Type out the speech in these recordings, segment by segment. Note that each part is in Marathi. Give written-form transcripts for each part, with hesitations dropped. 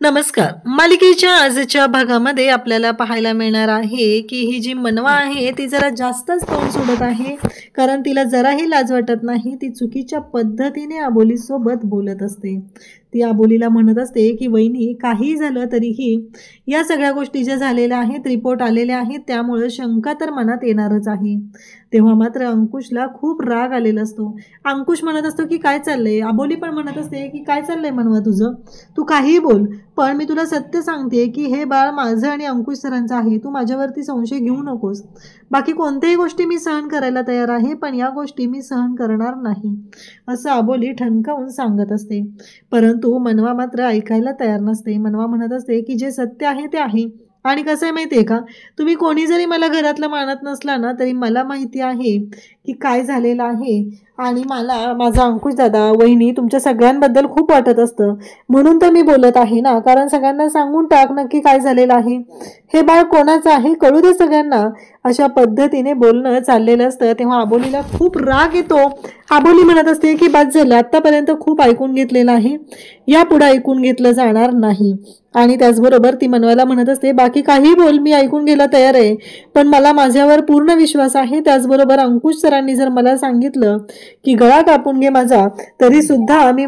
नमस्कार. मालिकेच्या आजच्या भागामध्ये आपल्याला पाहायला मिळणार आहे की ही जी मनवा आहे ती जरा जास्तच तोंड सोडत आहे, कारण तिला जराही लाज वाटत नाही. ती चुकीच्या पद्धतीने अबोलीसोबत बोलत असते. ती अबोलीला म्हणत असते की वहिनी, काही झालं तरीही या सगळ्या गोष्टी ज्या झालेल्या आहेत, रिपोर्ट आलेले आहेत, त्यामुळे शंका तर मनात येणारच आहे. तेव्हा मात्र अंकुशला खूप राग आलेला असतो. अंकुश म्हणत असतो की काय चाललंय. अबोली पण म्हणत असते की काय चाललंय मनवा तुझं, तू काहीही बोल, पण मी तुला सत्य सांगते की हे बाळ माझं आणि अंकुश सरांचं आहे. तू माझ्यावरती संशय घेऊ नकोस. बाकी कोणत्याही गोष्टी मी सहन करायला तयार आहे, पण या गोष्टी मी सहन करणार नाही, असं अबोली ठणकावून सांगत असते. परंतु मनवा मात्र ऐकायला तयार नसते. मनवा म्हणत असते की जे सत्य आहे ते आहे. आणि कसं आहे माहिती आहे का, तुम्ही कोणी जरी मला घरातलं मानत नसला ना, तरी मला माहिती आहे की काय झालेलं आहे. आणि मला माझा अंकुश दादा, वहिनी, तुमच्या सगळ्यांबद्दल खूप वाटत असतं, म्हणून तर मी बोलत आहे ना. कारण सगळ्यांना सांगून टाक नक्की काय झालेलं आहे, हे बाळ कोणाचं आहे, कळू दे सगळ्यांना, अशा पद्धतीने बोलणं चाललेलं असतं. तेव्हा अबोलीला खूप राग येतो. अबोली म्हणत असते की बस झालं, आत्तापर्यंत खूप ऐकून घेतलेलं आहे, यापुढे ऐकून घेतलं जाणार नाही. आणि त्याचबरोबर ती मनवाला म्हणत असते, बाकी काही बोल, मी ऐकून घ्यायला तयार आहे, पण मला माझ्यावर पूर्ण विश्वास आहे. त्याचबरोबर अंकुश सरांनी जर मला सांगितलं की गळा कापून घे माझा, तरी सुद्धा मी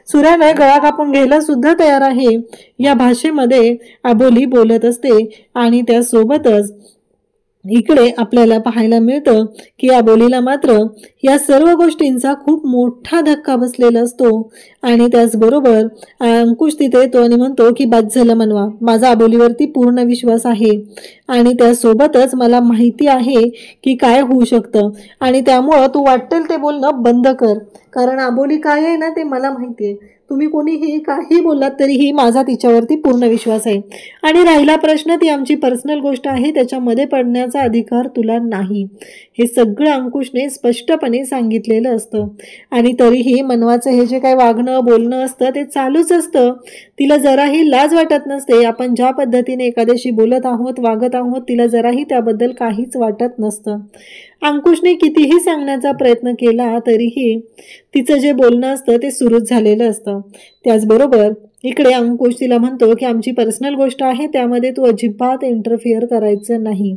सुराने गळा कापून घ्यायला सुद्धा तयार आहे, या भाषेमध्ये अबोली बोलत असते. आणि त्यासोबतच इकडे आपल्याला पाहायला मिळतं की अबोलीला मात्र या सर्व गोष्टींचा खूप मोठा धक्का बसलेला असतो. आणि त्याचबरोबर अंकुश तिथे येतो आणि म्हणतो की बाद झालं मनवा, माझा अबोलीवरती पूर्ण विश्वास आहे आणि त्यासोबतच मला माहिती आहे की काय होऊ शकतं, आणि त्यामुळं तू वाटेल ते बोलणं बंद कर, कारण अबोली काय आहे ना ते मला माहिती आहे. तुम्ही कोणीही काही बोललात तरीही माझा तिच्यावरती पूर्ण विश्वास आहे. आणि राहिला प्रश्न, ती आमची पर्सनल गोष्ट आहे, त्याच्यामध्ये पडण्याचा अधिकार तुला नाही, हे सगळं अंकुशने स्पष्टपणे सांगितलेलं असतं. आणि तरीही मनवाचं हे जे काही वागणं बोलणं असतं ते चालूच असतं. तिला जराही लाज वाटत नसते. आपण ज्या पद्धतीने एखाद्याशी बोलत आहोत, वागत आहोत, तिला जराही त्याबद्दल काहीच वाटत नसतं. अंकुशने कितीही सांगण्याचा प्रयत्न केला तरीही तिचं जे बोलणं असतं ते सुरूच झालेलं असतं. त्याचबरोबर इकडे अंकुश तिला म्हणतो की आमची पर्सनल गोष्ट आहे, त्यामध्ये तू अजिबात इंटरफिअर करायचं नाही,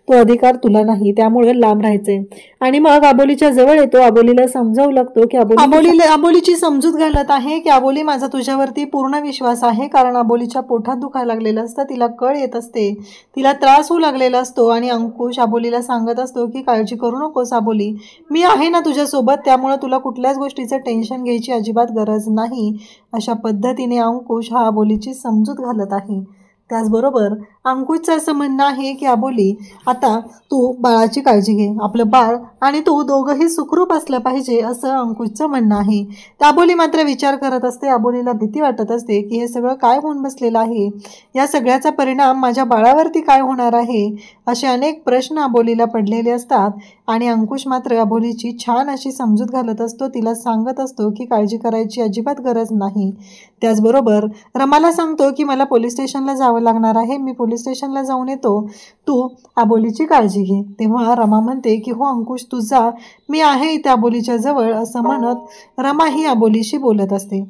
तो अधिकार तुला नाही, त्यामुळे लांब राहायचंय. आणि मग अबोलीच्या जवळ येतो. अबोलीला समजावू लागतो की अबोलीची समजूत घालत आहे की अबोली, माझा तुझ्यावरती पूर्ण विश्वास आहे, कारण अबोलीच्या पोटात दुखायला लागलेलं असतं, तिला कळ येत असते, तिला त्रास होऊ लागलेला असतो. आणि अंकुश अबोलीला सांगत असतो की काळजी करू नकोस अबोली, मी आहे ना तुझ्यासोबत, त्यामुळे तुला कुठल्याच गोष्टीचं टेन्शन घ्यायची अजिबात गरज नाही, अशा पद्धतीने अंकुश हा अबोलीची समजूत घालत आहे. त्याचबरोबर अंकुशचं असं म्हणणं आहे की अबोली, आता तू बाळाची काळजी घे, आपलं बाळ आणि तू दोघंही सुखरूप असलं पाहिजे, असं अंकुशचं म्हणणं आहे. तर अबोली मात्र विचार करत असते. अबोलीला भीती वाटत असते की हे सगळं काय होऊन बसलेलं आहे, या सगळ्याचा परिणाम माझ्या बाळावरती काय होणार आहे, असे अनेक प्रश्न अबोलीला पडलेले असतात. आणि अंकुश मात्र अबोलीची छान अशी समजूत घालत असतो, तिला सांगत असतो की काळजी करायची अजिबात गरज नाही. त्याचबरोबर रमाला सांगतो की मला पोलीस स्टेशनला जावं लागणार आहे, मी पोलीस स्टेशनला जाऊन येतो, तू अबोलीची काळजी घे. तेव्हा रमा म्हणते की हो अंकुश तू जा, मी आहे इथे अबोलीच्या जवळ, असं म्हणत रमा ही अबोलीशी बोलत असते.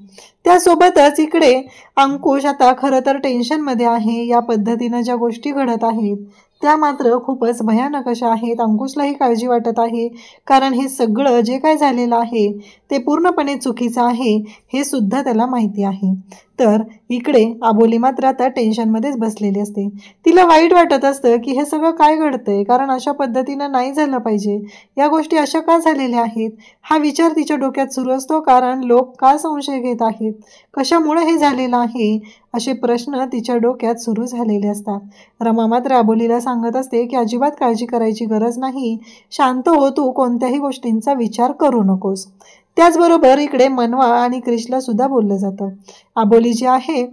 त्यासोबतच इकडे अंकुश आता खरं तर टेन्शनमध्ये आहे. या पद्धतीनं ज्या गोष्टी घडत आहेत त्या मात्र खूपच भयानक अशा आहेत. अंकुशलाही काळजी वाटत आहे, कारण हे सगळं जे काय झालेलं आहे ते पूर्णपणे चुकीचं आहे, हे सुद्धा त्याला माहिती आहे. तर इकडे अबोली मात्र आता टेन्शनमध्येच बसलेली असते. तिला वाईट वाटत असतं की हे सगळं काय घडतंय, कारण अशा पद्धतीनं नाही झालं पाहिजे, या गोष्टी अशा का झालेल्या आहेत, हा विचार तिच्या डोक्यात सुरू असतो. कारण लोक का संशय घेत आहेत, कशामुळे हे झालेलं आहे, असे प्रश्न तिच्या डोक्यात सुरू झालेले असतात. रमा मात्र अबोलीला सांगत असते की अजिबात काळजी करायची गरज नाही, शांत हो, तू कोणत्याही गोष्टींचा विचार करू नकोस. त्याचबरोबर इकडे मनवा आणि क्रिशला सुद्धा बोललं जातं. अबोली जी आहे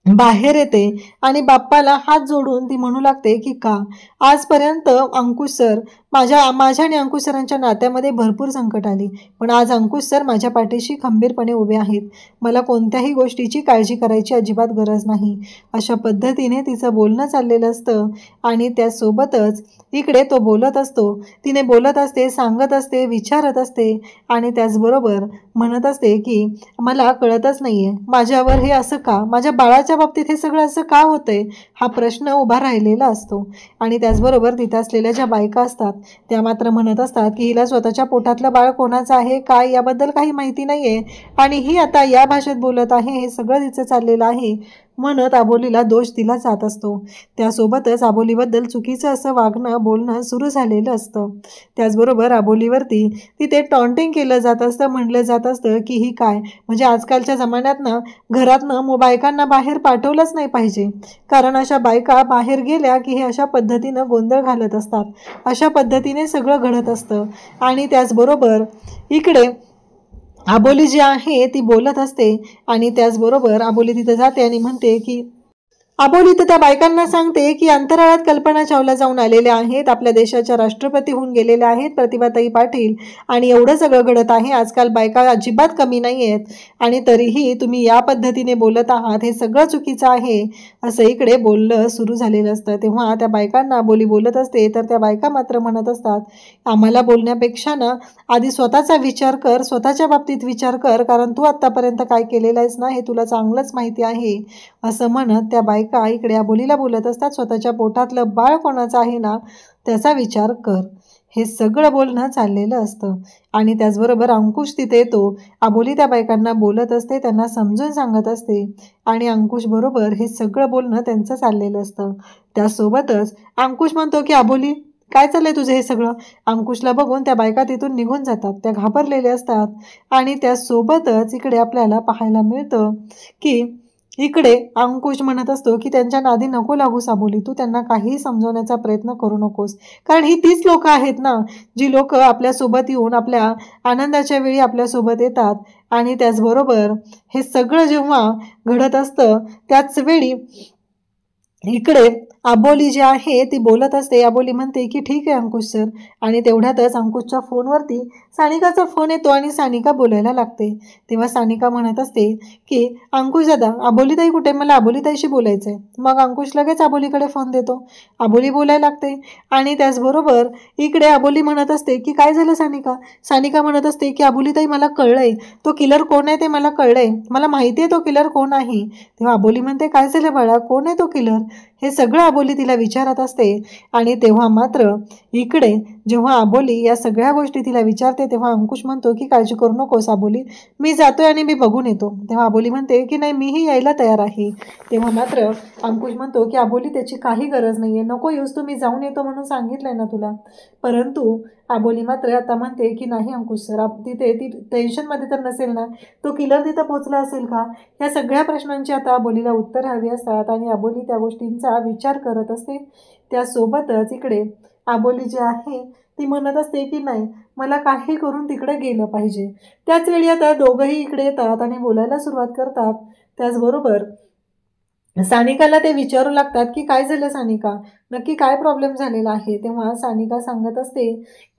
बाहेर येते आणि बाप्पाला हात जोडून ती म्हणू लागते की का आजपर्यंत अंकुश सर माझ्या आणि अंकुश सरांच्या नात्यामध्ये भरपूर संकट आली, पण आज अंकुश सर माझ्या पाठीशी खंबीरपणे उभे आहेत, मला कोणत्याही गोष्टीची काळजी करायची अजिबात गरज नाही, अशा पद्धतीने तिचं बोलणं चाललेलं असतं. आणि त्यासोबतच इकडे तो बोलत असतो, तिने बोलत असते, सांगत असते, विचारत असते आणि त्याचबरोबर म्हणत असते की मला कळतच नाहीये माझ्यावर हे असं का, माझ्या बाळाच्या मुलाच्या बाबतीत हे सगळं असं का होतंय हा प्रश्न उभा राहिलेला असतो. आणि त्याचबरोबर तिथं असलेल्या ज्या बायका असतात त्या मात्र म्हणत असतात की हिला स्वतःच्या पोटातलं बाळ कोणाचं आहे काय याबद्दल काही माहिती नाही आहे आणि ही आता या भाषेत बोलत आहे, हे सगळं तिचं चाललेलं आहे म्हणत अबोलीला दोष दिला जात असतो. त्यासोबतच अबोलीबद्दल चुकीचं असं वागणं बोलणं सुरू झालेलं असतं. त्याचबरोबर अबोलीवरती तिथे टॉन्टिंग केलं जात असतं, म्हटलं जात असतं की ही काय म्हणजे आजकालच्या जमान्यात ना घरातनं बायकांना बाहेर पाठवलंच नाही पाहिजे, कारण अशा बायका बाहेर गेल्या की हे अशा पद्धतीनं गोंधळ घालत असतात, अशा पद्धतीने सगळं घडत असतं. आणि त्याचबरोबर इकडे अबोली जी आहे ती बोलत असते आणि त्याचबरोबर अबोली तिथं जाते आणि म्हणते की अबोली तर त्या बायकांना सांगते की अंतराळात कल्पना चावला जाऊन आलेल्या आहेत, आपल्या देशाच्या राष्ट्रपती होऊन गेलेल्या आहेत प्रतिभाताई पाटील, आणि एवढं सगळं घडत आहे. आजकाल बायका अजिबात कमी नाही आहेत आणि तरीही तुम्ही या पद्धतीने बोलत आहात, हे सगळं चुकीचं आहे असं इकडे बोललं सुरू झालेलं असतं. तेव्हा त्या बायकांना अबोली बोलत असते तर त्या बायका मात्र म्हणत असतात आम्हाला बोलण्यापेक्षा ना आधी स्वतःचा विचार कर, स्वतःच्या बाबतीत विचार कर, कारण तू आत्तापर्यंत काय केलेलं आहेस ना हे तुला चांगलंच माहिती आहे असं म्हणत त्या बायका इकडे अबोलीला बोलत असतात स्वतःच्या पोटातलं बाळ कोणाचं आहे ना त्याचा विचार कर. हे सगळं बोलणं चाललेलं असतं. आणि त्याचबरोबर अंकुश तिथे येतो. अबोली त्या बायकांना बोलत असते, त्यांना समजून सांगत असते आणि अंकुश बरोबर हे सगळं बोलणं त्यांचं चाललेलं असतं. त्यासोबतच अंकुश म्हणतो की अबोली काय चाललंय तुझं हे सगळं. अंकुशला बघून त्या बायका तिथून निघून जातात, त्या घाबरलेल्या असतात. आणि त्यासोबतच इकडे आपल्याला पाहायला मिळतं की इकडे अंकुश म्हणत असतो की त्यांच्या नादी नको लागूस अबोली, तू त्यांना काहीही समजवण्याचा प्रयत्न करू नकोस, कारण ही तीच लोक आहेत ना जी लोक आपल्यासोबत येऊन आपल्या आनंदाच्या वेळी आपल्यासोबत येतात. आणि त्याचबरोबर हे सगळं जेव्हा घडत असतं त्याच वेळी इकडे अबोली जी आहे ती बोलत असते. अबोली म्हणते की ठीक आहे अंकुश सर, आणि तेवढ्यातच अंकुशच्या फोनवरती सानिकाचा फोन येतो आणि सानिका बोलायला लागते. तेव्हा सानिका म्हणत असते की अंकुश दादा अबोलीताई कुठे, मला अबोलीताईशी बोलायचं आहे. मग अंकुश लगेच अबोलीकडे फोन देतो, अबोली बोलायला लागते. आणि त्याचबरोबर इकडे अबोली म्हणत असते की काय झालं सानिका. सानिका म्हणत असते की अबोलीताई मला कळलंय तो किलर कोण आहे, ते मला कळलंय, मला माहिती आहे तो किलर कोण आहे. तेव्हा अबोली म्हणते काय झालं बाळा, कोण आहे तो किलर, हे सगळं अबोली तिला विचारत असते. आणि तेव्हा मात्र इकडे जेव्हा अबोली या सगळ्या गोष्टी तिला विचारते तेव्हा अंकुश म्हणतो की काळजी करू नकोस अबोली, मी जातोय आणि मी बघून येतो. तेव्हा अबोली म्हणते की नाही मीही यायला तयार आहे. तेव्हा मात्र अंकुश म्हणतो की अबोली त्याची काही गरज नाही आहे, नको येऊस तू, मी जाऊन येतो म्हणून सांगितलंय ना तुला. परंतु अबोली मात्र आता म्हणते की नाही अंकुश सर, तिथे ती टेन्शनमध्ये तर नसेल ना, तो किलर तिथं पोचला असेल का, या सगळ्या प्रश्नांची आता अबोलीला उत्तर हवी असतात आणि अबोली त्या गोष्टींचा विचार करत असते. त्यासोबतच इकडे अबोली जी आहे ती म्हणत असते की नाही मला काही करून तिकडे गेलं पाहिजे. त्याच वेळी आता दोघंही इकडे येतात आणि बोलायला सुरुवात करतात. त्याचबरोबर सानिकाला ते विचारू लागतात की काय झालं सानिका, नक्की काय प्रॉब्लेम झालेला आहे. तेव्हा सानिका सांगत असते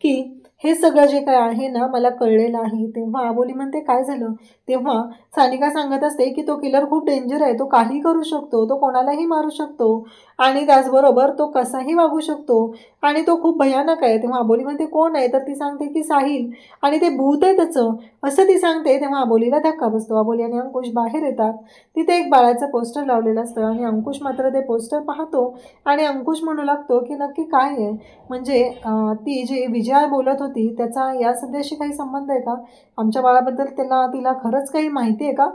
की हे सगळं जे काय आहे ना मला कळलेलं आहे. तेव्हा अबोली म्हणते काय झालं. तेव्हा सानिका सांगत असते की तो किलर खूप डेंजर आहे, तो काही करू शकतो, तो कोणालाही मारू शकतो आणि त्याचबरोबर तो कसाही वागू शकतो आणि तो खूप भयानक आहे. तेव्हा अबोली म्हणते कोण आहे, तर ती सांगते की साहिल, आणि ते भूत आहे त्याचं असं ती सांगते. तेव्हा अबोलीला धक्का बसतो. अबोली आणि अंकुश बाहेर येतात. तिथे एक बाळाचं पोस्टर लावलेलं असतं आणि अंकुश मात्र ते पोस्टर पाहतो आणि अंकुश म्हणू लागतो की नक्की काय आहे, म्हणजे ती जी विजया बोलत होती त्याचा या सध्याशी काही संबंध आहे का, आमच्या बाळाबद्दल तिला खरंच काही माहिती आहे का,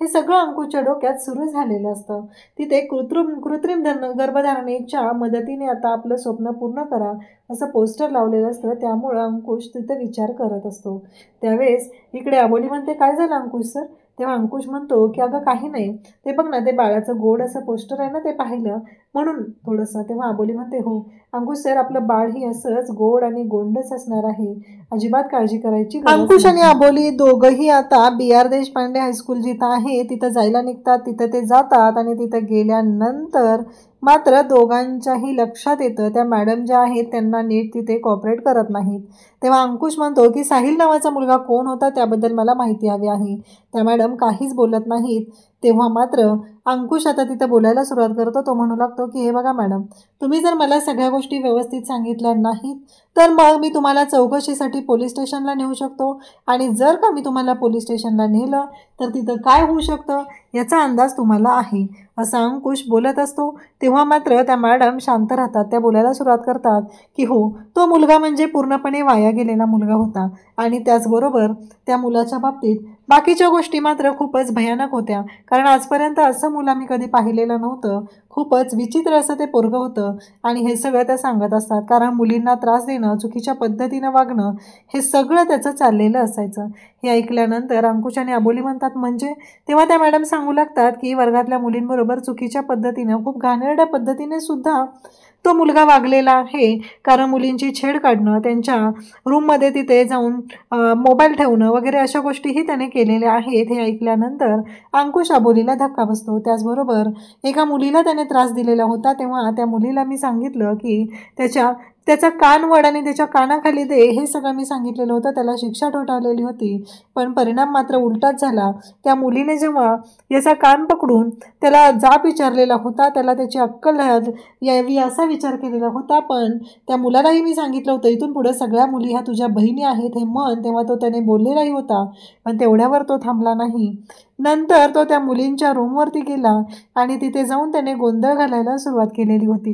हे सगळं अंकुशच्या डोक्यात सुरू झालेलं असतं. तिथे कृत्रिम गर्भधारणेच्या मदतीने आता आपलं स्वप्न पूर्ण करा असं पोस्टर लावलेलं असतं. त्यामुळं अंकुश तिथे विचार करत असतो. त्यावेळेस इकडे अबोली म्हणते काय झालं अंकुश सर. तेव्हा अंकुश म्हणतो की अगं काही नाही, ते बघ ना ते बाळाचं गोड असं पोस्टर आहे ना, ते पाहिलं म्हणून थोडंसं. तेव्हा अबोली म्हणते हो अंकुश सर, आपलं बाळ ही असंच गोड आणि गोंडच असणार आहे, अजिबात काळजी करायची गरज नाही. अंकुश आणि अबोली दोघंही आता BR देशपांडे हायस्कूल जिथं आहे तिथं जायला निघतात. तिथं ते जातात आणि तिथं गेल्यानंतर मात्र दोघांच्याही लक्षात येतं त्या मॅडम ज्या आहेत त्यांना नीट तिथे कॉपरेट करत नाहीत. तेव्हा अंकुश म्हणतो की साहिल नावाचा मुलगा कोण होता त्याबद्दल मला माहिती हवी आहे. त्या मॅडम काहीच बोलत नाहीत. तेव्हा मात्र अंकुश आता तिथे बोलायला सुरुवात करतो. तो म्हणू लागतो की हे बघा मॅडम, तुम्ही जर मला सगळ्या गोष्टी व्यवस्थित सांगितल्या नाहीत तर मग मी तुम्हाला चौकशीसाठी पोलीस स्टेशनला नेऊ शकतो, आणि जर का मी तुम्हाला पोलीस स्टेशनला नेलं तर तिथं काय होऊ शकतं याचा अंदाज तुम्हाला आहे, असं अंकुश बोलत असतो. तेव्हा मात्र त्या मॅडम शांत राहतात. त्या बोलायला सुरुवात करतात की हो, तो मुलगा म्हणजे पूर्णपणे वाया गेलेला मुलगा होता, आणि त्याचबरोबर त्या मुलाच्या बाबतीत बाकीच्या गोष्टी मात्र खूपच भयानक होत्या, कारण आजपर्यंत असं मुलं मी कधी पाहिलेलं नव्हतं. खूपच विचित्र असं ते पोरगं होतं, आणि हे सगळं त्या सांगत असतात. कारण मुलींना त्रास देणं, चुकीच्या पद्धतीनं वागणं, हे सगळं त्याचं चाललेलं असायचं. हे ऐकल्यानंतर अंकुश आणि अबोली म्हणतात म्हणजे? तेव्हा त्या मॅडम सांगू लागतात की वर्गातल्या मुलींबरोबर चुकीच्या पद्धतीनं, खूप घाणेरड्या पद्धतीने सुद्धा तो मुलगा वागलेला आहे. कारण मुलींची छेड काढणं, त्यांच्या रूममध्ये तिथे जाऊन मोबाईल ठेवणं वगैरे अशा गोष्टीही त्याने केलेल्या आहेत. हे ऐकल्यानंतर अंकुश अबोलीला धक्का बसतो. त्याचबरोबर एका मुलीला त्याने त्रास दिलेला होता, तेव्हा त्या मुलीला मी सांगितलं की त्याचा कान वड आणि त्याच्या कानाखाली दे, हे सगळं मी सांगितलेलं होतं. त्याला शिक्षा ठोठावलेली होती, पण परिणाम मात्र उलटाच झाला. त्या मुलीने जेव्हा याचा कान पकडून त्याला जाब विचारलेला होता, त्याला त्याची अक्कल यावी असा विचार केलेला होता, पण त्या मुलालाही मी सांगितलं होतं इथून पुढे सगळ्या मुली ह्या तुझ्या बहिणी आहेत हे म्हण. तेव्हा तो त्याने बोललेलाही होता, पण तेवढ्यावर तो थांबला नाही. नंतर तो त्या मुलींच्या रूमवरती गेला आणि तिथे जाऊन त्याने गोंधळ घालायला सुरुवात केलेली होती.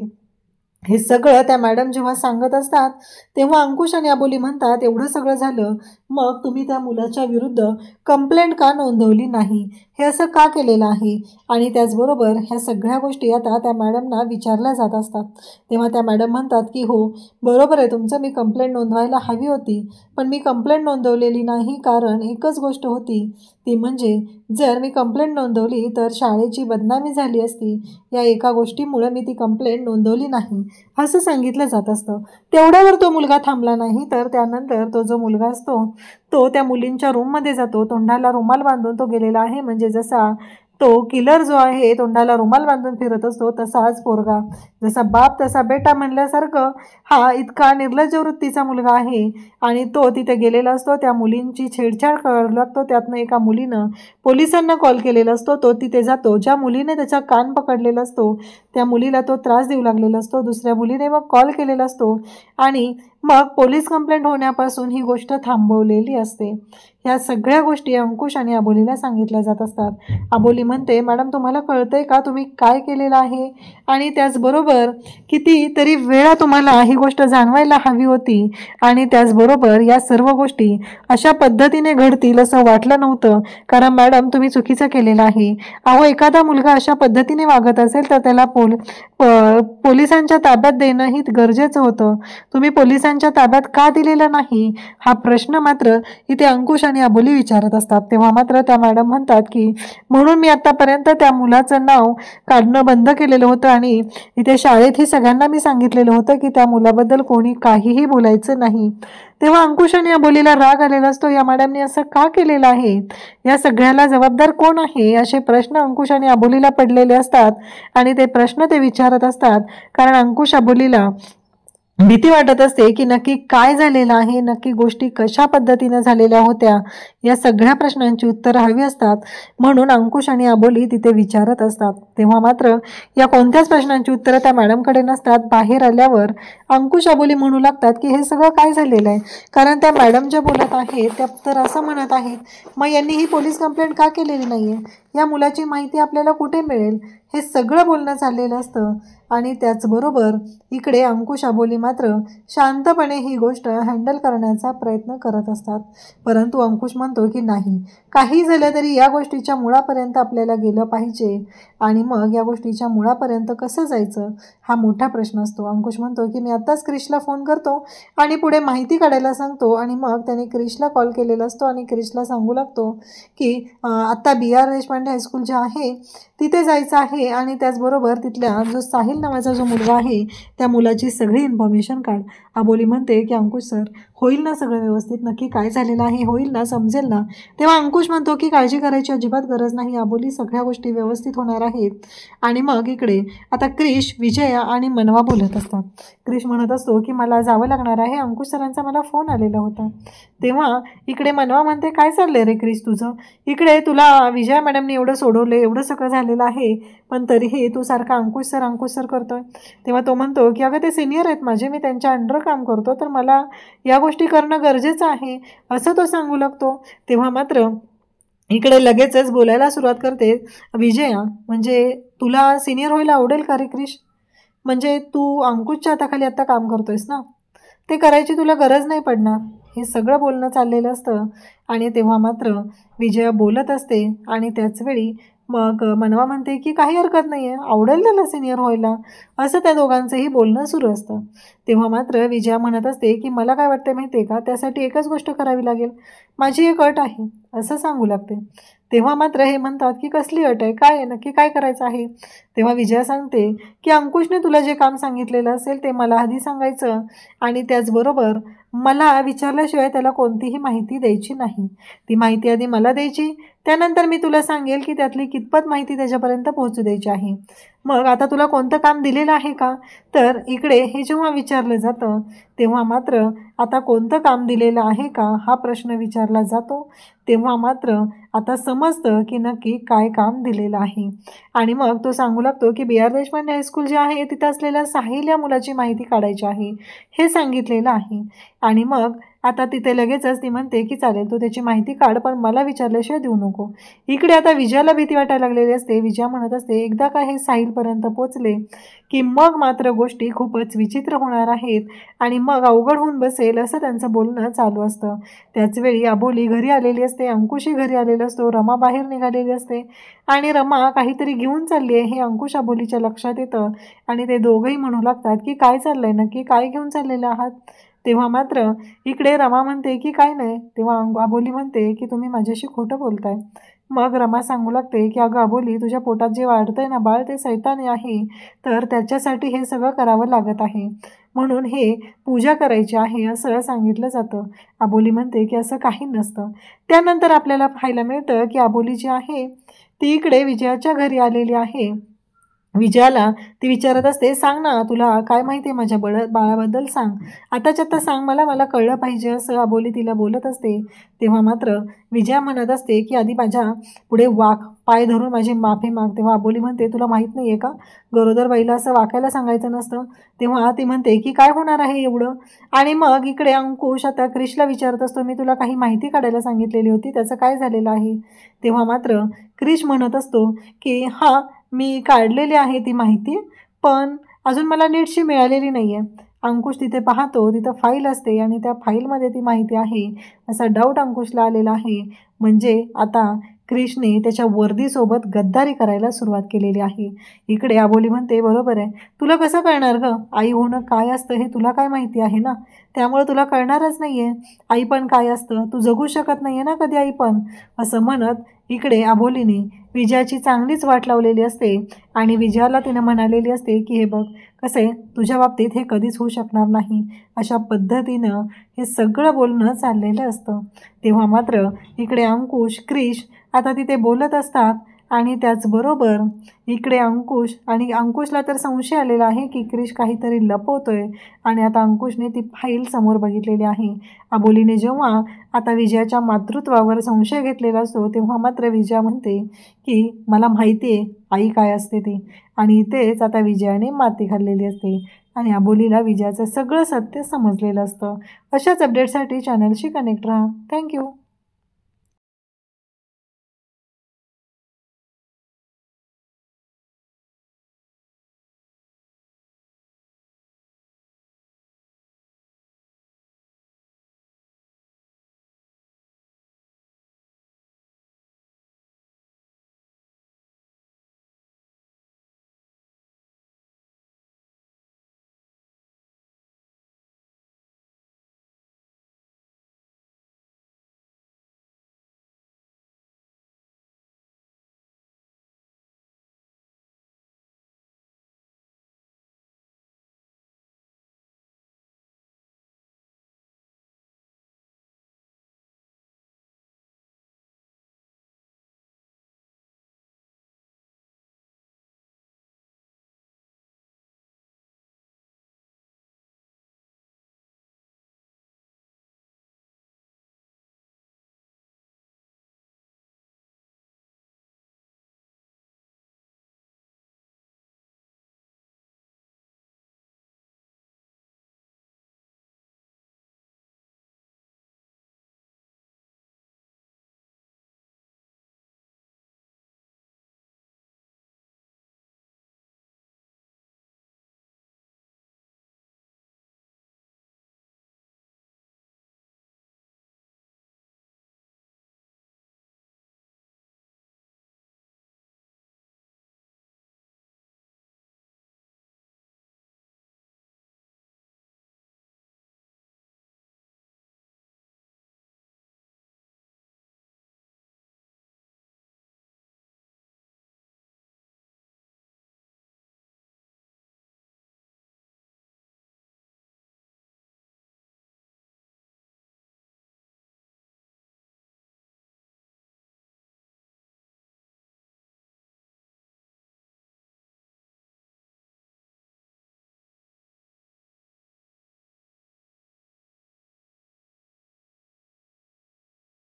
हे सगळं त्या मॅडम जेव्हा सांगत असतात तेव्हा अंकुश आणि अबोली म्हणतात एवढं सगळं झालं, मग तुम्ही त्या मुलाच्या विरुद्ध कंप्लेंट का नोंदवली नाही, हे असं का केलेलं आहे? आणि त्याचबरोबर ह्या सगळ्या गोष्टी आता त्या मॅडमना विचारल्या जात असतात. तेव्हा त्या मॅडम म्हणतात की हो बरोबर आहे तुमचं, मी कंप्लेंट नोंदवायला हवी होती, पण मी कंप्लेंट नोंदवलेली नाही. कारण एकच गोष्ट होती, ती म्हणजे जर मी कंप्लेंट नोंदवली तर शाळेची बदनामी झाली असती. या एका गोष्टीमुळे मी ती कंप्लेंट नोंदवली नाही, असं सांगितलं जात असतं. तेवढ्यावर तो मुलगा थांबला नाही, तर त्यानंतर तो जो मुलगा असतो तो त्या मुलींच्या रूममध्ये जातो. तोंडाला रुमाल बांधून तो गेलेला आहे, म्हणजे जसा तो किलर जो आहे तोंडाला रुमाल बांधून फिरत असतो तसाच पोरगा, जसा बाप तसा बेटा म्हणल्यासारखं हा इतका निर्लज्ज वृत्तीचा मुलगा आहे. आणि तो तिथे गेलेला असतो, त्या मुलींची छेडछाड करू लागतो. त्यातनं एका मुलीनं पोलिसांना कॉल केलेला असतो. तो तिथे जातो, ज्या मुलीने त्याचा कान पकडलेला असतो त्या मुलीला तो त्रास देऊ लागलेला असतो. दुसऱ्या मुलीने मग कॉल केलेला असतो, आणि मग पोलीस कंप्लेंट होण्यापासून ही गोष्ट थांबवलेली असते. ह्या सगळ्या गोष्टी अंकुश आणि अबोलीला सांगितल्या जात असतात. अबोली म्हणते मॅडम तुम्हाला कळतंय का तुम्ही काय केलेलं आहे, आणि त्याचबरोबर कितीतरी वेळा तुम्हाला ही गोष्ट जाणवायला हवी होती, आणि त्याचबरोबर या सर्व गोष्टी अशा पद्धतीने घडतील असं वाटलं नव्हतं. कारण मॅडम तुम्ही चुकीचं केलेलं आहे. अहो एखादा मुलगा अशा पद्धतीने वागत असेल तर त्याला पोलिसांच्या ताब्यात देणं ही गरजेचं होतं. तुम्ही पोलिसांच्या ताब्यात का दिलेलं नाही, हा प्रश्न मात्र इथे अंकुश आणि अबोली विचारत असतात. तेव्हा मात्र त्या मॅडम म्हणतात की म्हणून मी आतापर्यंत त्या मुलाचं नाव काढणं बंद केलेलं होतं, आणि इथे शाळेतही सगळ्यांना मी सांगितलेलं होतं की त्या मुलाबद्दल कोणी काहीही बोलायचं नाही. तेव्हा अंकुश आणि अबोलीला राग आलेला असतो, या मॅडमने असं का केलेलं आहे, या सगळ्याला जबाबदार कोण आहे, असे प्रश्न अंकुश आणि अबोलीला पडलेले असतात. आणि ते प्रश्न ते विचारत असतात कारण अंकुश अबोलीला भीती वाटत असते की नक्की काय झालेलं आहे, नक्की गोष्टी कशा पद्धतीने झालेल्या होत्या, या सगळ्या प्रश्नांची उत्तरं हवी असतात. म्हणून अंकुश आणि अबोली तिथे विचारत असतात. तेव्हा मात्र या कोणत्याच प्रश्नांची उत्तरं त्या मॅडमकडे नसतात. बाहेर आल्यावर अंकुश अबोली म्हणू लागतात की हे सगळं काय झालेलं आहे, कारण त्या मॅडम ज्या बोलत आहेत त्या तर असं म्हणत आहेत मग यांनी ही पोलीस कंप्लेंट का केलेली नाही आहे, या मुलाची माहिती आपल्याला कुठे मिळेल, हे सगळं बोलणं चाललेलं असतं. आणि त्याचबरोबर इकडे अंकुश अबोली मात्र शांतपणे ही गोष्ट हँडल करण्याचा प्रयत्न करत असतात. परंतु अंकुश म्हणतो की नाही, काही झालं तरी या गोष्टीच्या मुळापर्यंत आपल्याला गेलं पाहिजे, आणि मग या गोष्टीच्या मुळापर्यंत कसं जायचं हा मोठा प्रश्न असतो. अंकुश म्हणतो की मी आत्ताच क्रिशला फोन करतो आणि पुढे माहिती काढायला सांगतो, आणि मग त्याने क्रिशला कॉल केलेला असतो आणि क्रिशला सांगू लागतो की आत्ता BR देशपांडे हायस्कूल जे आहे तिथे जायचं आहे, आणि त्याचबरोबर तिथल्या जो साहिल नावाचा जो मुलगा आहे त्या मुलाची सगळी इन्फॉर्मेशन काढ. अबोली म्हणते की अंकुश सर, होईल ना सगळं व्यवस्थित, नक्की काय झालेलं आहे होईल ना, समजेल ना. तेव्हा अंकुश म्हणतो की काळजी करायची अजिबात गरज नाही अबोली, सगळ्या गोष्टी व्यवस्थित होणार आहेत. आणि मग इकडे आता क्रिश, विजया आणि मनवा बोलत असतात. क्रिश म्हणत असतो की मला जावं लागणार आहे, अंकुश सरांचा मला फोन आलेला होता. तेव्हा इकडे मनवा म्हणते काय चाललंय रे क्रिश तुझं, इकडे तुला विजया मॅडमने एवढं सोडवलं, एवढं सगळं झालेलं आहे, पण तरीही तू सारखा अंकुश सर करतोय. तेव्हा तो म्हणतो की अगं ते सिनियर आहेत माझे, मी त्यांच्या अंडर काम करतो, तर मला या गोष्टी करणं गरजेचं आहे, असं तो सांगू लागतो. तेव्हा मात्र इकडे लगेचच बोलायला सुरुवात करते विजया, म्हणजे तुला सिनियर व्हायला आवडेल का रे क्रिश, म्हणजे तू अंकुशच्या हाताखाली आत्ता काम करतोयस ना, ते करायची तुला गरज नाही पडणार. हे सगळं बोलणं चाललेलं असतं. आणि तेव्हा मात्र विजया बोलत असते आणि त्याचवेळी मग मनवा म्हणते की काही हरकत नाही आहे, आवडेल त्याला सिनियर व्हायला, असं त्या दोघांचंही बोलणं सुरू असतं. तेव्हा मात्र विजया म्हणत असते की मला काय वाटतं माहिती आहे का, त्यासाठी एकच गोष्ट करावी लागेल, माझी एक अट आहे, असं सांगू लागते. तेव्हा मात्र हे म्हणतात की कसली अट आहे, काय आहे, नक्की काय करायचं आहे. तेव्हा विजया सांगते की अंकुशने तुला जे काम सांगितलेलं असेल ते मला आधी सांगायचं, आणि त्याचबरोबर मला विचारल्याशिवाय त्याला कोणतीही माहिती द्यायची नाही. ती माहिती आधी मला द्यायची, त्यानंतर मी तुला सांगेल की त्यातली कितपत माहिती त्याच्यापर्यंत पोहोचू द्यायची आहे. मग आता तुला कोणतं काम दिलेलं आहे का, तर इकडे हे जेव्हा विचारलं जातं तेव्हा मात्र आता कोणतं काम दिलेलं आहे का हा प्रश्न विचारला जातो. तेव्हा मात्र आता समजतं की नक्की काय काम दिलेलं आहे. आणि मग तो सांगू लागतो की BR देशपांडे हायस्कूल जे आहे तिथं असलेल्या साहिल या मुलाची माहिती काढायची आहे, हे सांगितलेलं आहे. आणि मग आता तिथे लगेचच ती म्हणते की चालेल, तू त्याची माहिती काढ, पण मला विचारल्याशिवाय देऊ नको. इकडे आता विजयाला भीती वाटायला लागलेली असते. विजया म्हणत असते एकदा का हे साहिलपर्यंत पोचले की मग मात्र गोष्टी खूपच विचित्र होणार आहेत आणि मग अवघड होऊन बसेल, असं त्यांचं बोलणं चालू असतं. त्याचवेळी अबोली घरी आलेली असते, अंकुशही घरी आलेला असतो, रमा बाहेर निघालेली असते आणि रमा काहीतरी घेऊन चालली आहे हे अंकुश अबोलीच्या लक्षात येतं. आणि ते दोघंही म्हणू लागतात की काय चाललंय नक्की, काय घेऊन चाललेलं आहात. तेव्हा मात्र इकडे रमा म्हणते की काय नाही. तेव्हा अबोली म्हणते की तुम्ही माझ्याशी खोटं बोलताय. मग रमा सांगू लागते की अगं अबोली, तुझ्या पोटात जे वाढतंय ना बाळ, ते सैतान आहे, तर त्याच्यासाठी हे सगळं करावं लागत आहे, म्हणून हे पूजा करायची आहे, असं सांगितलं जातं. अबोली म्हणते की असं काही नसतं. त्यानंतर आपल्याला पाहायला मिळतं की अबोली जी आहे ती इकडे विजयाच्या घरी आलेली आहे. विजयाला ती विचारत असते, सांग ना तुला काय माहिती आहे माझ्या बाळाबद्दल, सांग, आताच्या आत्ता सांग मला, मला कळलं पाहिजे, असं अबोली तिला बोलत असते. तेव्हा मात्र विजया म्हणत असते की आधी माझ्या पुढे वाक, पाय धरून माझी माफी माग. तेव्हा अबोली म्हणते तुला माहीत नाही आहे का, गरोदर बाईला असं वाकायला सांगायचं नसतं. तेव्हा ती म्हणते की काय होणार आहे एवढं. आणि मग इकडे अंकुश आता क्रिशला विचारत असतो, मी तुला काही माहिती काढायला सांगितलेली होती, त्याचं काय झालेलं आहे. तेव्हा मात्र क्रिश म्हणत असतो की हां, मी काढलेली आहे ती माहिती, पण अजून मला नीटशी मिळालेली नाही आहे. अंकुश तिथे पाहतो, तिथं फाईल असते आणि त्या फाईलमध्ये ती माहिती आहे, असा डाऊट अंकुशला आलेला आहे. म्हणजे आता क्रिशने त्याच्या वर्दीसोबत गद्दारी करायला सुरुवात केलेली आहे. इकडे अबोली म्हणते बरोबर आहे, तुला कसं कळणार गं, आई होणं काय असतं हे तुला काय माहिती आहे ना, त्यामुळे तुला कळणारच नाही आहे आई पण काय असतं, तू जगू शकत नाही आहे ना कधी आई पण, असं म्हणत इकडे अबोलीने विजयाची चांगलीच वाट लावलेली असते. आणि विजयाला तिनं म्हणालेली असते की हे बघ कसं आहे, तुझ्या बाबतीत हे कधीच होऊ शकणार नाही, अशा पद्धतीनं हे सगळं बोलणं चाललेलं असतं. तेव्हा मात्र इकडे अंकुश, क्रिश आता तिथे बोलत असतात. आणि त्याचबरोबर इकडे अंकुशला तर संशय आलेला आहे की क्रिश काहीतरी लपवतोय. आणि आता अंकुशने ती फाईल समोर बघितलेली आहे. अबोलीने जेव्हा आता विजयाच्या मातृत्वावर संशय घेतलेला असतो तेव्हा मात्र विजया म्हणते की मला माहिती आहे आई काय असते ती. आणि इथेच आता विजयाने माती खाल्लेली असते आणि अबोलीला विजयाचं सगळं सत्य समजलेलं असतं. अशाच अपडेटसाठी चॅनलशी कनेक्ट राहा. थँक्यू.